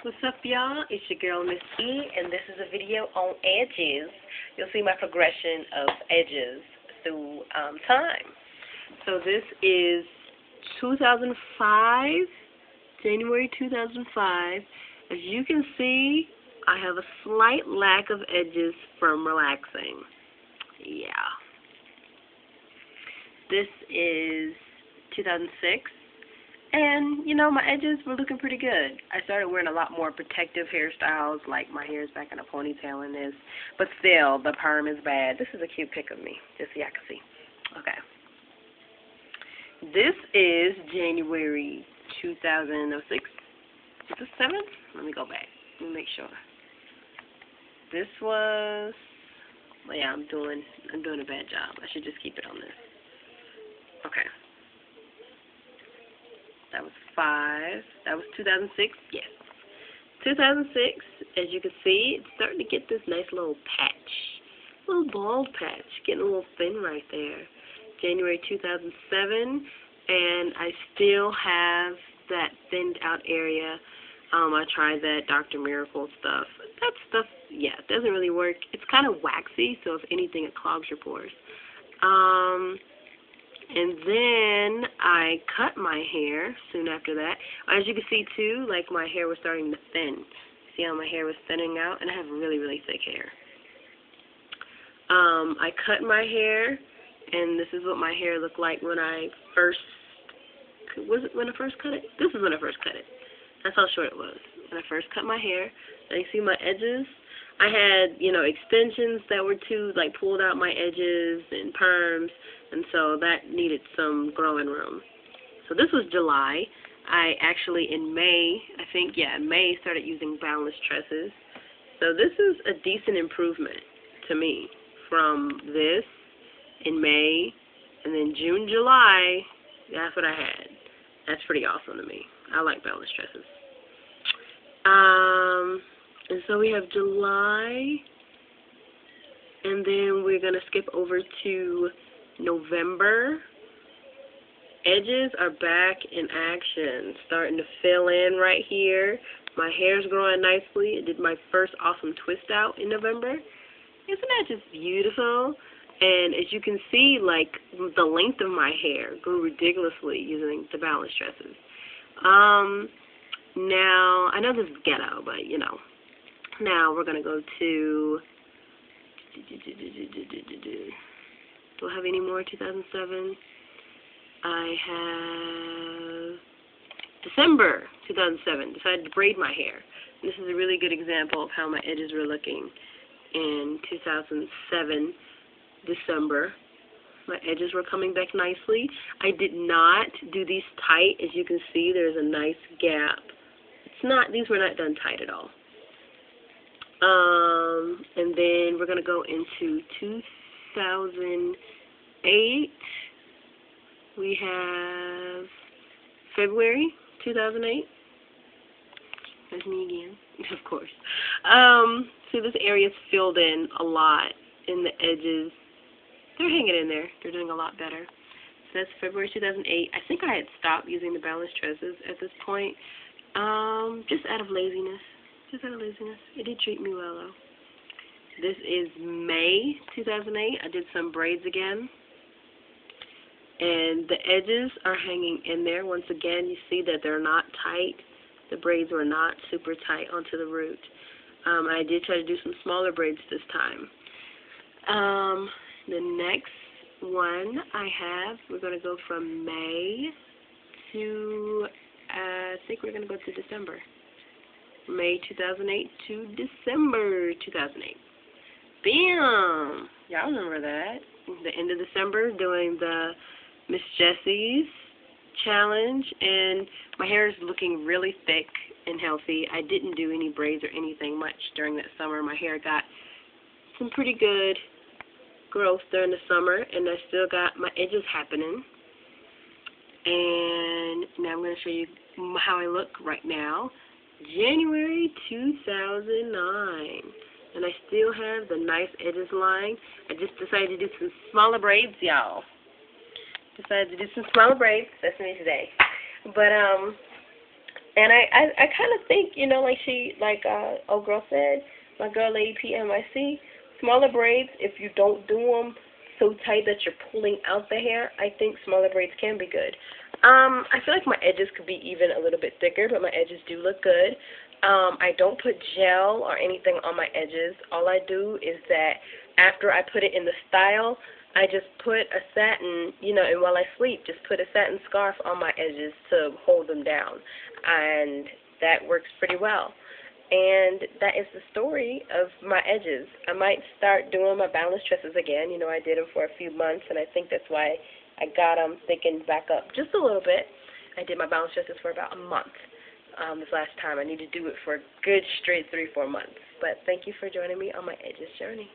What's up, y'all? It's your girl, Miss E, and this is a video on edges. You'll see my progression of edges through time. So this is 2005, January 2005. As you can see, I have a slight lack of edges from relaxing. Yeah. This is 2006. And, you know, my edges were looking pretty good. I started wearing a lot more protective hairstyles, like my hair is back in a ponytail in this. But still, the perm is bad. This is a cute pic of me, just so y'all can see. Okay. This is January 2006. Is this 7th? Let me go back. Let me make sure. This was... Well, yeah, I'm doing a bad job. I should just keep it on this. Okay. That was 5. That was 2006. Yes. 2006, as you can see, it's starting to get this nice little patch. Little bald patch. Getting a little thin right there. January 2007, and I still have that thinned out area. I tried that Dr. Miracle stuff. That stuff, yeah, it doesn't really work. It's kind of waxy, so if anything, it clogs your pores. And then I cut my hair soon after that. As you can see, too, like my hair was starting to thin. See how my hair was thinning out? And I have really, really thick hair. I cut my hair, and this is what my hair looked like when I first... Was it when I first cut it? This is when I first cut it. That's how short it was. When I first cut my hair. Now you see my edges? I had, you know, extensions that were too, like, pulled out my edges and perms, and so that needed some growing room. So this was July. I actually, in May, I think, yeah, in May, started using boundless tresses. So this is a decent improvement to me from this in May, and then June, July, that's what I had. That's pretty awesome to me. I like boundless tresses. And so we have July, and then we're going to skip over to November. Edges are back in action, starting to fill in right here. My hair's growing nicely. I did my first awesome twist out in November. Isn't that just beautiful? And as you can see, like, the length of my hair grew ridiculously using the boundless tresses. Now, I know this is ghetto, but, you know. Now we're going to go to, do I have any more 2007? I have December 2007, decided to braid my hair. And this is a really good example of how my edges were looking in 2007, December. My edges were coming back nicely. I did not do these tight. As you can see, there's a nice gap. These were not done tight at all. And then we're going to go into 2008. We have February 2008. That's me again, of course. See, this area's filled in a lot in the edges. They're hanging in there. They're doing a lot better. So that's February 2008. I think I had stopped using the boundless tresses at this point, just out of laziness. Just out of laziness. It did treat me well, though. This is May 2008. I did some braids again. And the edges are hanging in there. Once again, you see that they're not tight. The braids were not super tight onto the root. I did try to do some smaller braids this time. The next one I have, we're going to go from May to, I think we're going to go to December. May 2008 to December 2008. Bam! Y'all remember that. The end of December, doing the Miss Jessie's challenge, and my hair is looking really thick and healthy. I didn't do any braids or anything much during that summer. My hair got some pretty good growth during the summer, and I still got my edges happening. And now I'm going to show you how I look right now. January 2009, and I still have the nice edges lying. I just decided to do some smaller braids, y'all. Decided to do some smaller braids. That's me today. But And I kind of think, you know, like old girl said, my girl ladykpnyc, smaller braids, if you don't do them so tight that you're pulling out the hair, I think smaller braids can be good. I feel like my edges could be even a little bit thicker, but my edges do look good. I don't put gel or anything on my edges. All I do is that after I put it in the style, I just put a satin, you know, and while I sleep, just put a satin scarf on my edges to hold them down. And that works pretty well. And that is the story of my edges. I might start doing my boundless tresses again. You know, I did them for a few months, and I think that's why I got them thickened back up just a little bit. I did my boundless tresses for about a month this last time. I need to do it for a good straight 3-4 months. But thank you for joining me on my edges journey.